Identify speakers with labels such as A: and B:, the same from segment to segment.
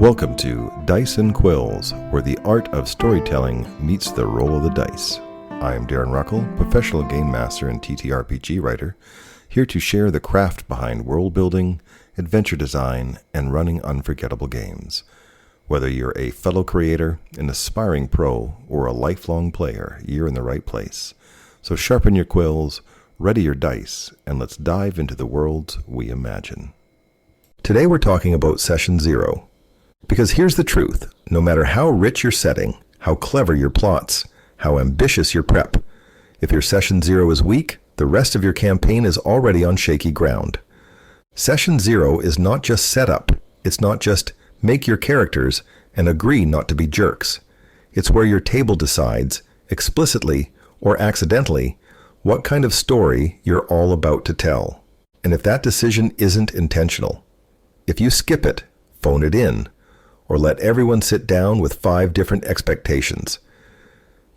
A: Welcome to Dice and Quills, where the art of storytelling meets the roll of the dice. I am Darren Ruckle, professional game master and TTRPG writer, here to share the craft behind world building, adventure design, and running unforgettable games. Whether you're a fellow creator, an aspiring pro, or a lifelong player, you're in the right place. So sharpen your quills, ready your dice, and let's dive into the worlds we imagine. Today we're talking about Session 0. Because here's the truth, no matter how rich your setting, how clever your plots, how ambitious your prep, if your Session 0 is weak, the rest of your campaign is already on shaky ground. Session 0 is not just setup, it's not just make your characters and agree not to be jerks. It's where your table decides, explicitly or accidentally, what kind of story you're all about to tell. And if that decision isn't intentional, if you skip it, phone it in, or let everyone sit down with 5 different expectations,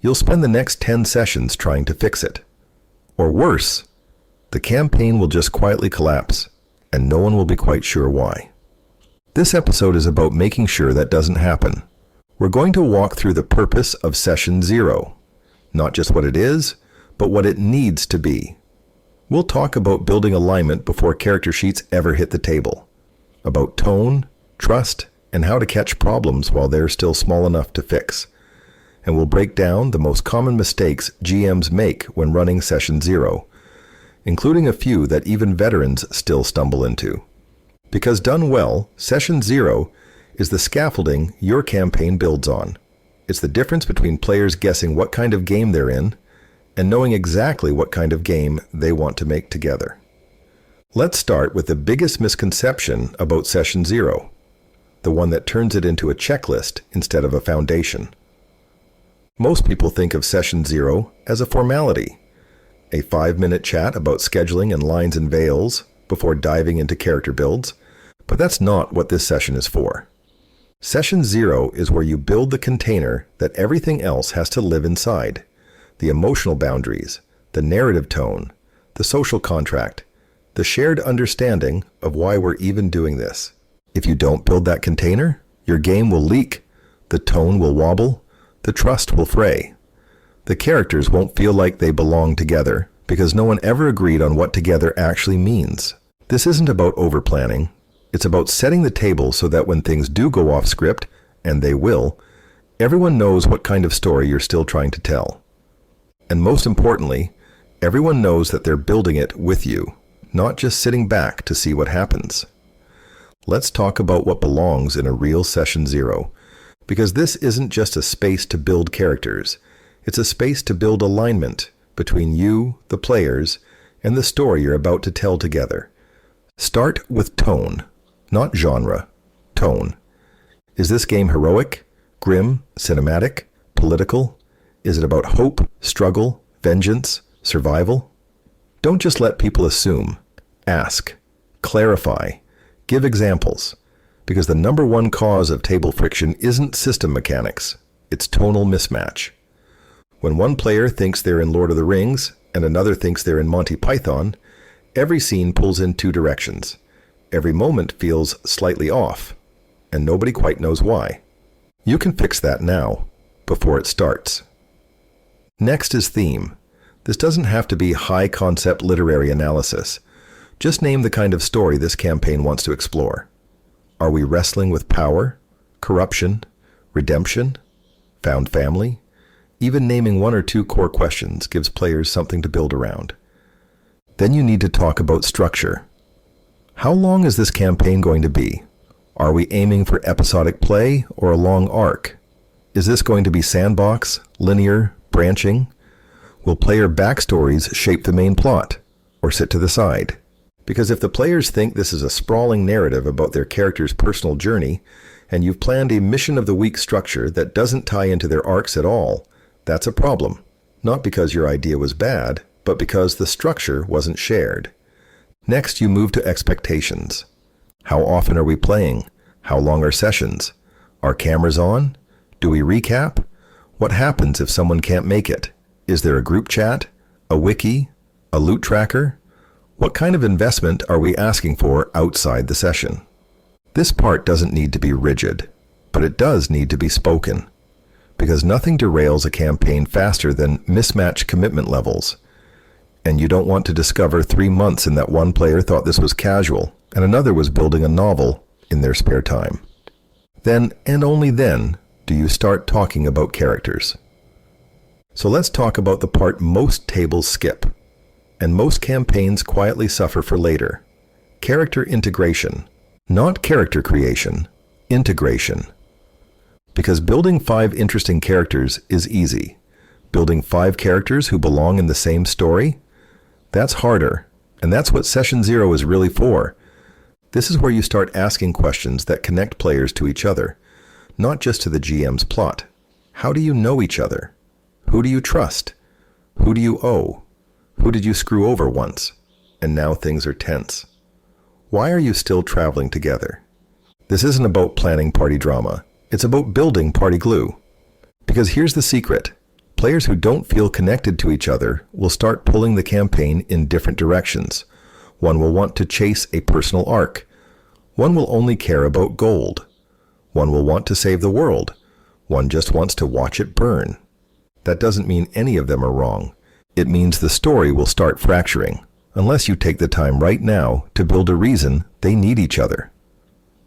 A: you'll spend the next 10 sessions trying to fix it. Or worse, the campaign will just quietly collapse, and no one will be quite sure why. This episode is about making sure that doesn't happen. We're going to walk through the purpose of Session 0, not just what it is, but what it needs to be. We'll talk about building alignment before character sheets ever hit the table, about tone, trust, and how to catch problems while they're still small enough to fix. And we'll break down the most common mistakes GMs make when running Session 0, including a few that even veterans still stumble into. Because done well, Session 0 is the scaffolding your campaign builds on. It's the difference between players guessing what kind of game they're in and knowing exactly what kind of game they want to make together. Let's start with the biggest misconception about Session 0, the one that turns it into a checklist instead of a foundation. Most people think of Session 0 as a formality, a 5-minute chat about scheduling and lines and veils before diving into character builds, but that's not what this session is for. Session 0 is where you build the container that everything else has to live inside, the emotional boundaries, the narrative tone, the social contract, the shared understanding of why we're even doing this. If you don't build that container, your game will leak, the tone will wobble, the trust will fray. The characters won't feel like they belong together because no one ever agreed on what together actually means. This isn't about over-planning. It's about setting the table so that when things do go off script, and they will, everyone knows what kind of story you're still trying to tell. And most importantly, everyone knows that they're building it with you, not just sitting back to see what happens. Let's talk about what belongs in a real Session 0, because this isn't just a space to build characters, it's a space to build alignment between you, the players, and the story you're about to tell together. Start with tone, not genre, tone. Is this game heroic, grim, cinematic, political? Is it about hope, struggle, vengeance, survival? Don't just let people assume. Ask, clarify, give examples, because the number one cause of table friction isn't system mechanics, it's tonal mismatch. When one player thinks they're in Lord of the Rings and another thinks they're in Monty Python, every scene pulls in 2 directions. Every moment feels slightly off, and nobody quite knows why. You can fix that now, before it starts. Next is theme. This doesn't have to be high-concept literary analysis. Just name the kind of story this campaign wants to explore. Are we wrestling with power, corruption, redemption, found family? Even naming 1 or 2 core questions gives players something to build around. Then you need to talk about structure. How long is this campaign going to be? Are we aiming for episodic play or a long arc? Is this going to be sandbox, linear, branching? Will player backstories shape the main plot, or sit to the side? Because if the players think this is a sprawling narrative about their character's personal journey, and you've planned a mission of the week structure that doesn't tie into their arcs at all, that's a problem. Not because your idea was bad, but because the structure wasn't shared. Next, you move to expectations. How often are we playing? How long are sessions? Are cameras on? Do we recap? What happens if someone can't make it? Is there a group chat? A wiki? A loot tracker? What kind of investment are we asking for outside the session? This part doesn't need to be rigid. but it does need to be spoken, because nothing derails a campaign faster than mismatched commitment levels. And you don't want to discover 3 months in that one player thought this was casual and another was building a novel in their spare time. Then, and only then, do you start talking about characters. So let's talk about the part most tables skip, and most campaigns quietly suffer for later. Character integration. Not character creation, integration. Because building 5 interesting characters is easy. Building 5 characters who belong in the same story? That's harder, and that's what Session 0 is really for. This is where you start asking questions that connect players to each other, not just to the GM's plot. How do you know each other? Who do you trust? Who do you owe? Who did you screw over once? And now things are tense. Why are you still traveling together? This isn't about planning party drama. It's about building party glue. Because here's the secret. Players who don't feel connected to each other will start pulling the campaign in different directions. One will want to chase a personal arc. One will only care about gold. One will want to save the world. One just wants to watch it burn. That doesn't mean any of them are wrong. It means the story will start fracturing, unless you take the time right now to build a reason they need each other.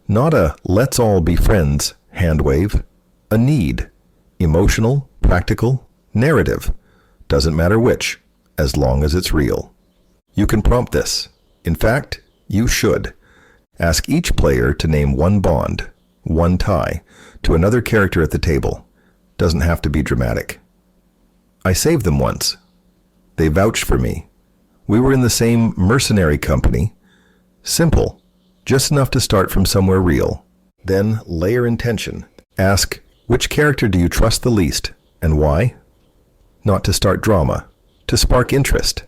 A: Not a let's all be friends hand wave. A need. Emotional, practical, narrative. Doesn't matter which, as long as it's real. You can prompt this. In fact, you should. Ask each player to name one bond, one tie, to another character at the table. Doesn't have to be dramatic. I saved them once. They vouched for me. We were in the same mercenary company. Simple. Just enough to start from somewhere real. Then layer intention. Ask, which character do you trust the least, and why? Not to start drama. To spark interest.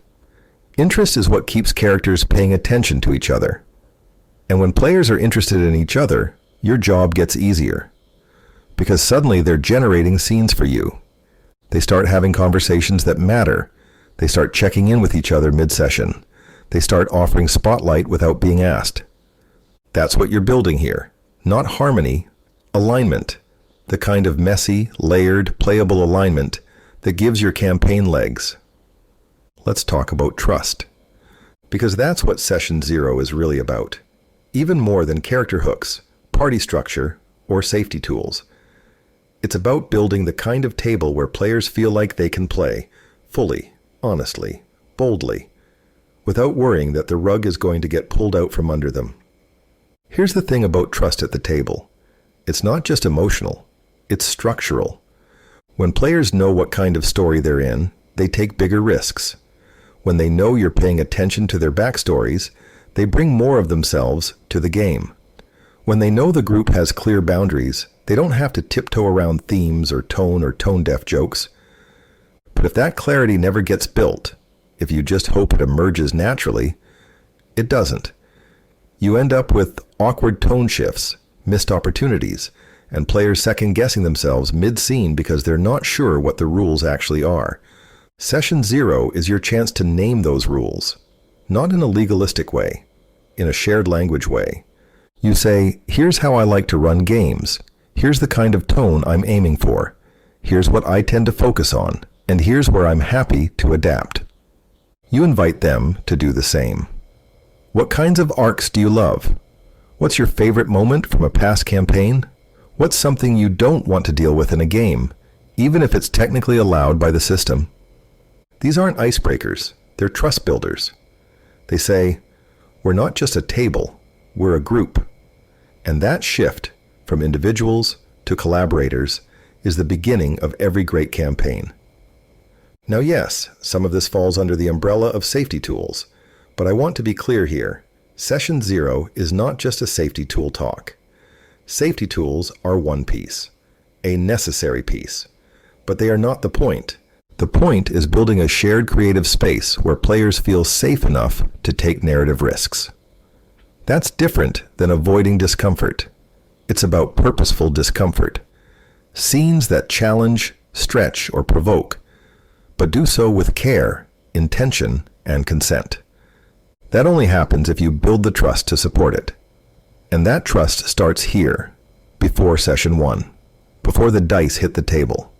A: Interest is what keeps characters paying attention to each other. And when players are interested in each other, your job gets easier. Because suddenly they're generating scenes for you. They start having conversations that matter. They start checking in with each other mid-session. They start offering spotlight without being asked. That's what you're building here. Not harmony, alignment. The kind of messy, layered, playable alignment that gives your campaign legs. Let's talk about trust. Because that's what Session 0 is really about. Even more than character hooks, party structure, or safety tools. It's about building the kind of table where players feel like they can play, fully, honestly, boldly, without worrying that the rug is going to get pulled out from under them. Here's the thing about trust at the table. It's not just emotional, it's structural. When players know what kind of story they're in, they take bigger risks. When they know you're paying attention to their backstories, they bring more of themselves to the game. When they know the group has clear boundaries, they don't have to tiptoe around themes or tone-deaf jokes. But if that clarity never gets built, if you just hope it emerges naturally, it doesn't. You end up with awkward tone shifts, missed opportunities, and players second-guessing themselves mid-scene because they're not sure what the rules actually are. Session 0 is your chance to name those rules. Not in a legalistic way, in a shared language way. You say, here's how I like to run games. Here's the kind of tone I'm aiming for. Here's what I tend to focus on. And here's where I'm happy to adapt. You invite them to do the same. What kinds of arcs do you love? What's your favorite moment from a past campaign? What's something you don't want to deal with in a game, even if it's technically allowed by the system? These aren't icebreakers. They're trust builders. They say, we're not just a table, we're a group. And that shift from individuals to collaborators is the beginning of every great campaign. Now yes, some of this falls under the umbrella of safety tools, but I want to be clear here. Session 0 is not just a safety tool talk. Safety tools are one piece, a necessary piece, but they are not the point. The point is building a shared creative space where players feel safe enough to take narrative risks. That's different than avoiding discomfort. It's about purposeful discomfort. Scenes that challenge, stretch, or provoke, but do so with care, intention, and consent. That only happens if you build the trust to support it. And that trust starts here, before session 1, before the dice hit the table,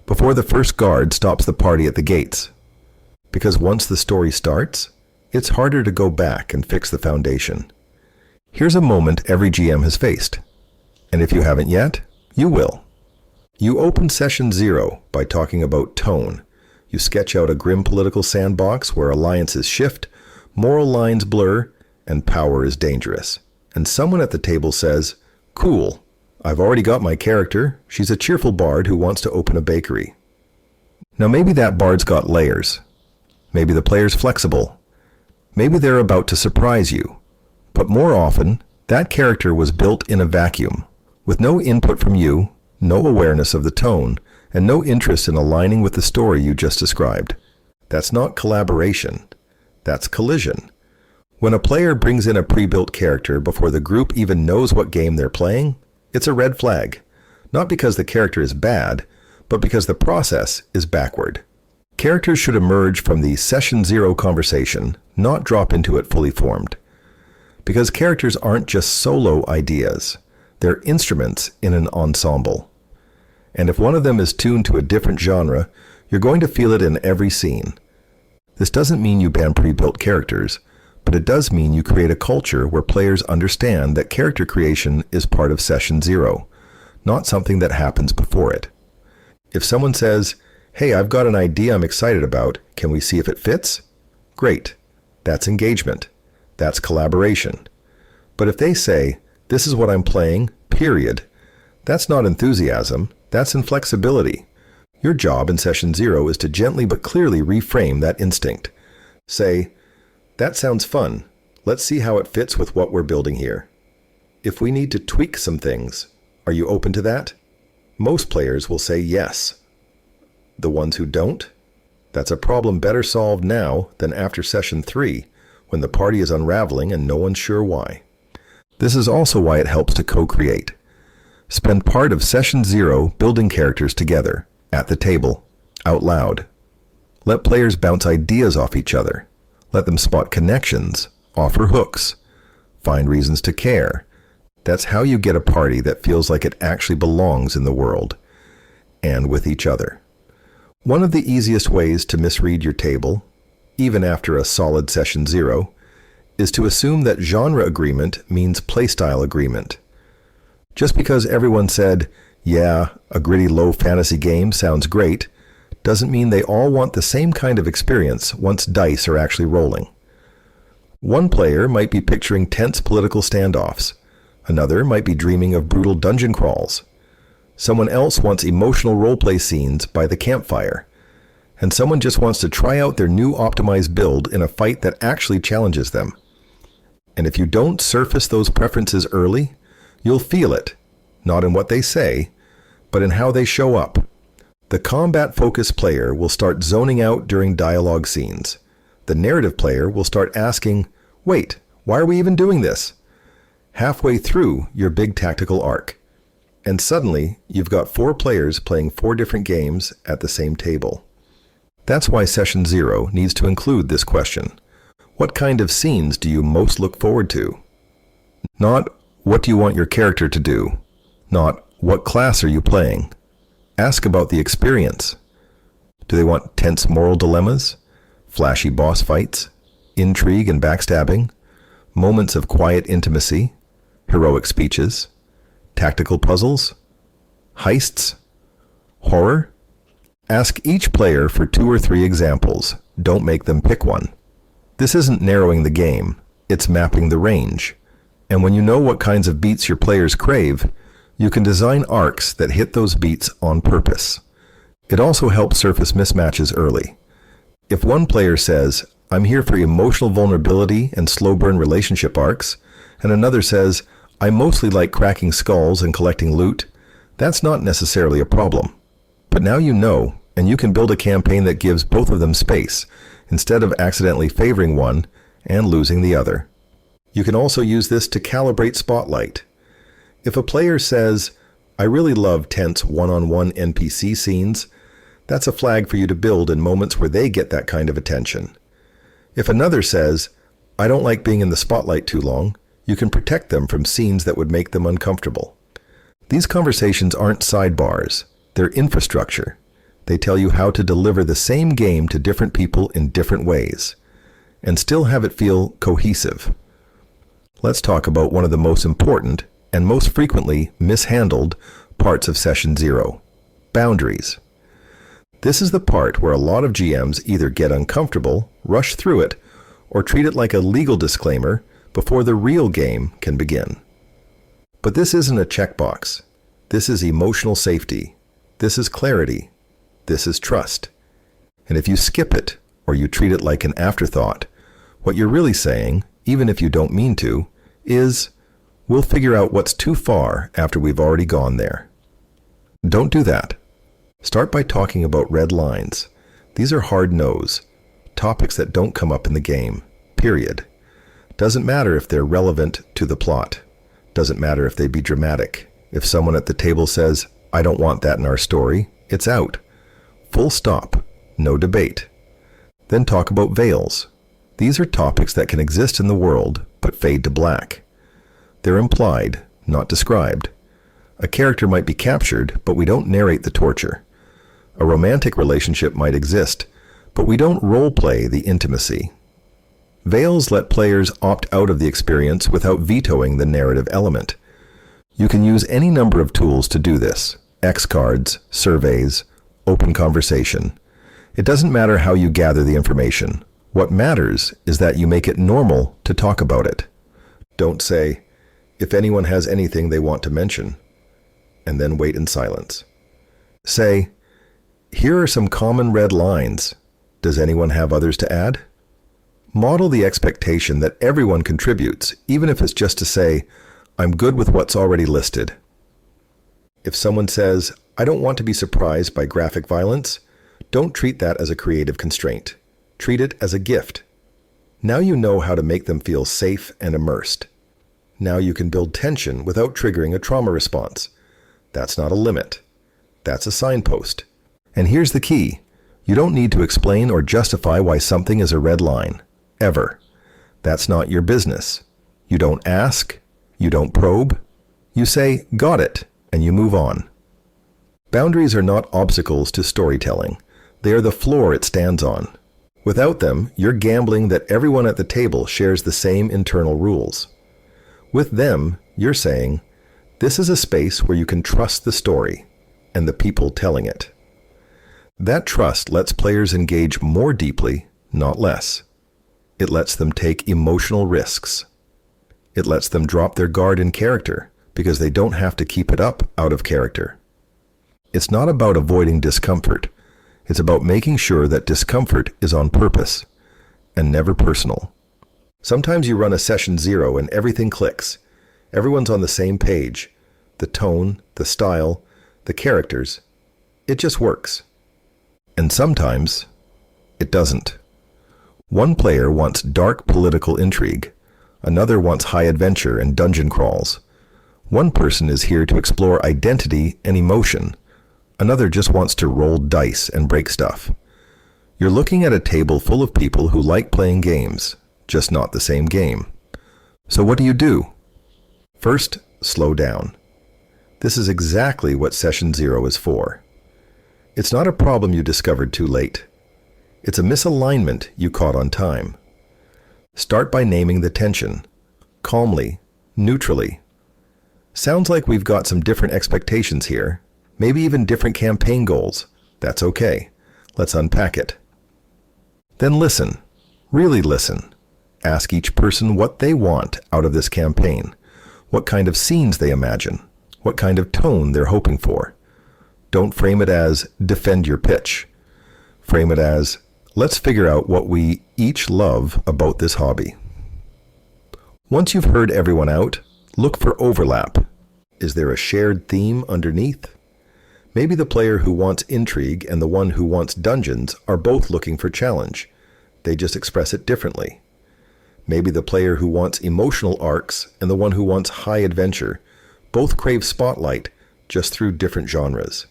A: before the first guard stops the party at the gates. Because once the story starts, it's harder to go back and fix the foundation. Here's a moment every GM has faced, and if you haven't yet, you will. You open session 0 by talking about tone. You sketch out a grim political sandbox where alliances shift, moral lines blur, and power is dangerous. And someone at the table says, "Cool, I've already got my character. She's a cheerful bard who wants to open a bakery." Now maybe that bard's got layers. Maybe the player's flexible. Maybe they're about to surprise you. But more often, that character was built in a vacuum, with no input from you, no awareness of the tone, and no interest in aligning with the story you just described. That's not collaboration. That's collision. When a player brings in a pre-built character before the group even knows what game they're playing, it's a red flag. Not because the character is bad, but because the process is backward. Characters should emerge from the session 0 conversation, not drop into it fully formed. Because characters aren't just solo ideas. They're instruments in an ensemble. And if one of them is tuned to a different genre, you're going to feel it in every scene. This doesn't mean you ban pre-built characters, but it does mean you create a culture where players understand that character creation is part of session 0, not something that happens before it. If someone says, "Hey, I've got an idea I'm excited about, can we see if it fits?" Great. That's engagement. That's collaboration. But if they say, "This is what I'm playing, period," that's not enthusiasm, that's inflexibility. Your job in session 0 is to gently but clearly reframe that instinct. Say, "That sounds fun. Let's see how it fits with what we're building here. If we need to tweak some things, are you open to that?" Most players will say yes. The ones who don't? That's a problem better solved now than after session 3, when the party is unraveling and no one's sure why. This is also why it helps to co-create. Spend part of session 0 building characters together, at the table, out loud. Let players bounce ideas off each other. Let them spot connections, offer hooks, find reasons to care. That's how you get a party that feels like it actually belongs in the world, and with each other. One of the easiest ways to misread your table, even after a solid session 0, is to assume that genre agreement means playstyle agreement. Just because everyone said, "Yeah, a gritty low fantasy game sounds great," doesn't mean they all want the same kind of experience once dice are actually rolling. One player might be picturing tense political standoffs. Another might be dreaming of brutal dungeon crawls. Someone else wants emotional roleplay scenes by the campfire. And someone just wants to try out their new optimized build in a fight that actually challenges them. And if you don't surface those preferences early, you'll feel it, not in what they say, but in how they show up. The combat-focused player will start zoning out during dialogue scenes. The narrative player will start asking, "Wait, why are we even doing this?" halfway through your big tactical arc. And suddenly, you've got 4 players playing 4 different games at the same table. That's why session 0 needs to include this question. What kind of scenes do you most look forward to? Not, what do you want your character to do? Not, what class are you playing? Ask about the experience. Do they want tense moral dilemmas? Flashy boss fights? Intrigue and backstabbing? Moments of quiet intimacy? Heroic speeches? Tactical puzzles? Heists? Horror? Ask each player for 2 or 3 examples. Don't make them pick one. This isn't narrowing the game, it's mapping the range. And when you know what kinds of beats your players crave, you can design arcs that hit those beats on purpose. It also helps surface mismatches early. If one player says, "I'm here for emotional vulnerability and slow burn relationship arcs," and another says, "I mostly like cracking skulls and collecting loot," that's not necessarily a problem. But now you know, and you can build a campaign that gives both of them space, instead of accidentally favoring one and losing the other. You can also use this to calibrate Spotlight. If a player says, "I really love tense one-on-one NPC scenes," that's a flag for you to build in moments where they get that kind of attention. If another says, "I don't like being in the spotlight too long," you can protect them from scenes that would make them uncomfortable. These conversations aren't sidebars, they're infrastructure. They tell you how to deliver the same game to different people in different ways, and still have it feel cohesive. Let's talk about one of the most important and most frequently mishandled parts of Session 0, boundaries. This is the part where a lot of GMs either get uncomfortable, rush through it, or treat it like a legal disclaimer before the real game can begin. But this isn't a checkbox. This is emotional safety. This is clarity. This is trust. And if you skip it, or you treat it like an afterthought, what you're really saying, even if you don't mean to, is, we'll figure out what's too far after we've already gone there. Don't do that. Start by talking about red lines. These are hard no's, topics that don't come up in the game, period. Doesn't matter if they're relevant to the plot. Doesn't matter if they be dramatic. If someone at the table says, I don't want that in our story, it's out. Full stop. No debate. Then talk about veils. These are topics that can exist in the world, but fade to black. They're implied, not described. A character might be captured, but we don't narrate the torture. A romantic relationship might exist, but we don't role-play the intimacy. Veils let players opt out of the experience without vetoing the narrative element. You can use any number of tools to do this: X cards, surveys, open conversation. It doesn't matter how you gather the information. What matters is that you make it normal to talk about it. Don't say, if anyone has anything they want to mention, and then wait in silence. Say, here are some common red lines. Does anyone have others to add? Model the expectation that everyone contributes, even if it's just to say, I'm good with what's already listed. If someone says, I don't want to be surprised by graphic violence, don't treat that as a creative constraint. Treat it as a gift. Now you know how to make them feel safe and immersed. Now you can build tension without triggering a trauma response. That's not a limit. That's a signpost. And here's the key. You don't need to explain or justify why something is a red line. Ever. That's not your business. You don't ask. You don't probe. You say, got it, and you move on. Boundaries are not obstacles to storytelling. They are the floor it stands on. Without them, you're gambling that everyone at the table shares the same internal rules. With them, you're saying, this is a space where you can trust the story and the people telling it. That trust lets players engage more deeply, not less. It lets them take emotional risks. It lets them drop their guard in character because they don't have to keep it up out of character. It's not about avoiding discomfort. It's about making sure that discomfort is on purpose and never personal. Sometimes you run a session 0 and everything clicks. Everyone's on the same page. The tone, the style, the characters. It just works. And sometimes it doesn't. One player wants dark political intrigue. Another wants high adventure and dungeon crawls. One person is here to explore identity and emotion. Another just wants to roll dice and break stuff. You're looking at a table full of people who like playing games, just not the same game. So what do? First, slow down. This is exactly what Session 0 is for. It's not a problem you discovered too late. It's a misalignment you caught on time. Start by naming the tension, calmly, neutrally. Sounds like we've got some different expectations here, maybe even different campaign goals. That's okay. Let's unpack it. Then listen, really listen. Ask each person what they want out of this campaign, what kind of scenes they imagine, what kind of tone they're hoping for. Don't frame it as, defend your pitch. Frame it as, let's figure out what we each love about this hobby. Once you've heard everyone out, look for overlap. Is there a shared theme underneath? Maybe the player who wants intrigue and the one who wants dungeons are both looking for challenge. They just express it differently. Maybe the player who wants emotional arcs and the one who wants high adventure both crave spotlight, just through different genres.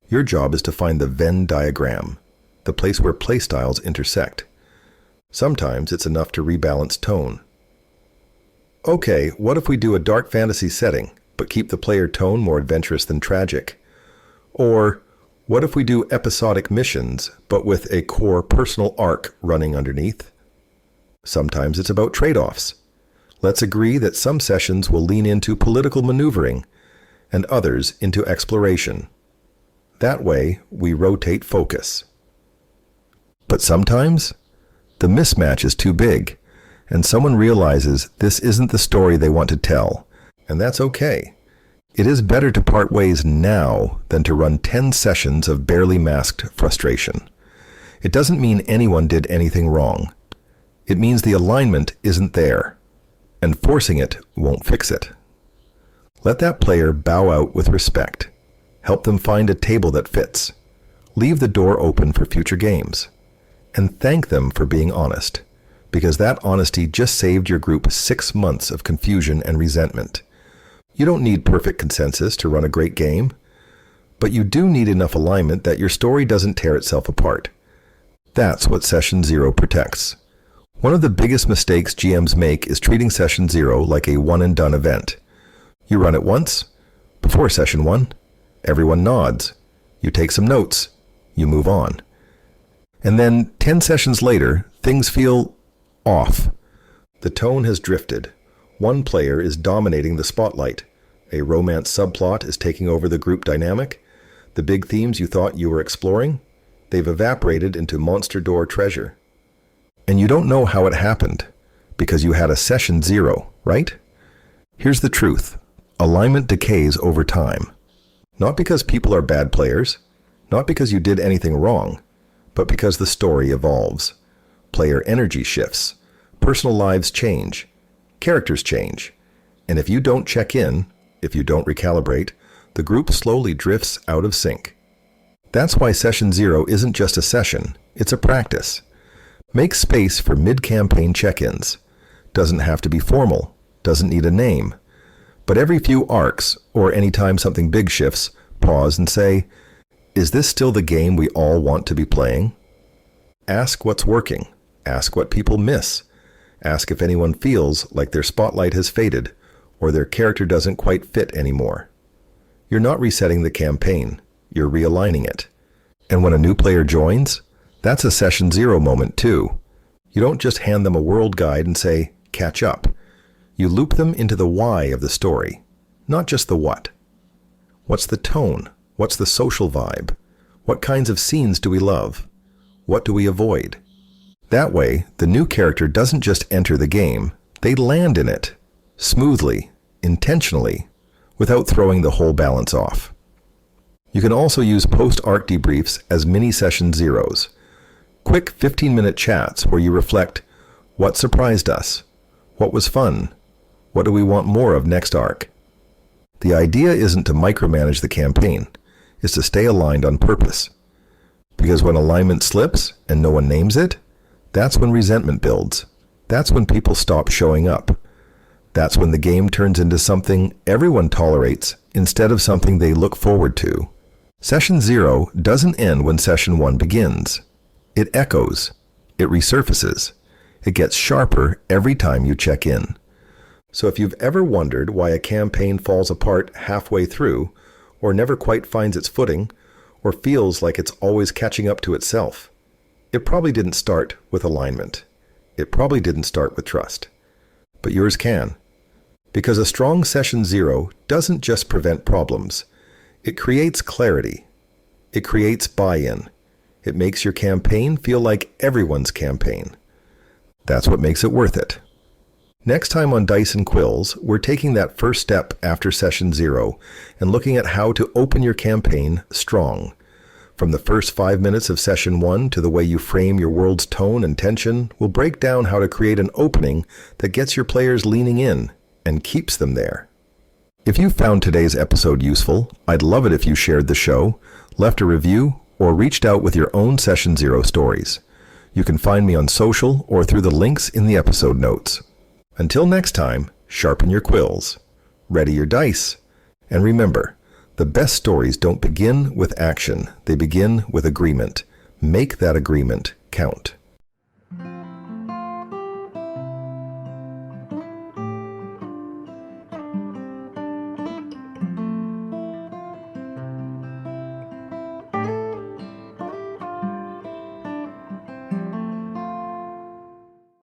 A: Your job is to find the Venn diagram, the place where playstyles intersect. Sometimes it's enough to rebalance tone. Okay, what if we do a dark fantasy setting, but keep the player tone more adventurous than tragic? Or what if we do episodic missions, but with a core personal arc running underneath? Sometimes it's about trade-offs. Let's agree that some sessions will lean into political maneuvering and others into exploration. That way, we rotate focus. But sometimes, the mismatch is too big, and someone realizes this isn't the story they want to tell, and that's okay. It is better to part ways now than to run 10 sessions of barely masked frustration. It doesn't mean anyone did anything wrong. It means the alignment isn't there, and forcing it won't fix it. Let that player bow out with respect. Help them find a table that fits. Leave the door open for future games. And thank them for being honest, because that honesty just saved your group 6 months of confusion and resentment. You don't need perfect consensus to run a great game, but you do need enough alignment that your story doesn't tear itself apart. That's what Session 0 protects. One of the biggest mistakes GMs make is treating Session 0 like a one-and-done event. You run it once, before Session 1, everyone nods, you take some notes, you move on. And then 10 sessions later, things feel off. The tone has drifted. One player is dominating the spotlight. A romance subplot is taking over the group dynamic. The big themes you thought you were exploring, they've evaporated into monster door treasure. And you don't know how it happened, because you had a Session 0, right? Here's the truth. Alignment decays over time. Not because people are bad players, not because you did anything wrong, but because the story evolves. Player energy shifts. Personal lives change. Characters change. And if you don't check in, if you don't recalibrate, the group slowly drifts out of sync. That's why Session 0 isn't just a session, it's a practice. Make space for mid-campaign check-ins. Doesn't have to be formal, doesn't need a name. But every few arcs, or anytime something big shifts, pause and say, is this still the game we all want to be playing? Ask what's working. Ask what people miss. Ask if anyone feels like their spotlight has faded or their character doesn't quite fit anymore. You're not resetting the campaign. You're realigning it. And when a new player joins, that's a Session 0 moment too. You don't just hand them a world guide and say, catch up. You loop them into the why of the story, not just the what. What's the tone? What's the social vibe? What kinds of scenes do we love? What do we avoid? That way, the new character doesn't just enter the game, they land in it, smoothly, intentionally, without throwing the whole balance off. You can also use post-arc debriefs as mini Session 0s. Quick 15-minute chats where you reflect, what surprised us? What was fun? What do we want more of next arc? The idea isn't to micromanage the campaign, it's to stay aligned on purpose. Because when alignment slips and no one names it, that's when resentment builds. That's when people stop showing up. That's when the game turns into something everyone tolerates instead of something they look forward to. Session 0 doesn't end when Session 1 begins. It echoes. It resurfaces. It gets sharper every time you check in. So if you've ever wondered why a campaign falls apart halfway through, or never quite finds its footing, or feels like it's always catching up to itself, it probably didn't start with alignment. It probably didn't start with trust. But yours can. Because a strong Session 0 doesn't just prevent problems. It creates clarity. It creates buy-in. It makes your campaign feel like everyone's campaign. That's what makes it worth it. Next time on Dice and Quills, we're taking that first step after Session 0 and looking at how to open your campaign strong. From the first 5 minutes of Session 1 to the way you frame your world's tone and tension, we'll break down how to create an opening that gets your players leaning in and keeps them there. If you found today's episode useful, I'd love it if you shared the show, left a review, or reached out with your own Session 0 stories. You can find me on social or through the links in the episode notes. Until next time, sharpen your quills, ready your dice, and remember, the best stories don't begin with action, they begin with agreement. Make that agreement count.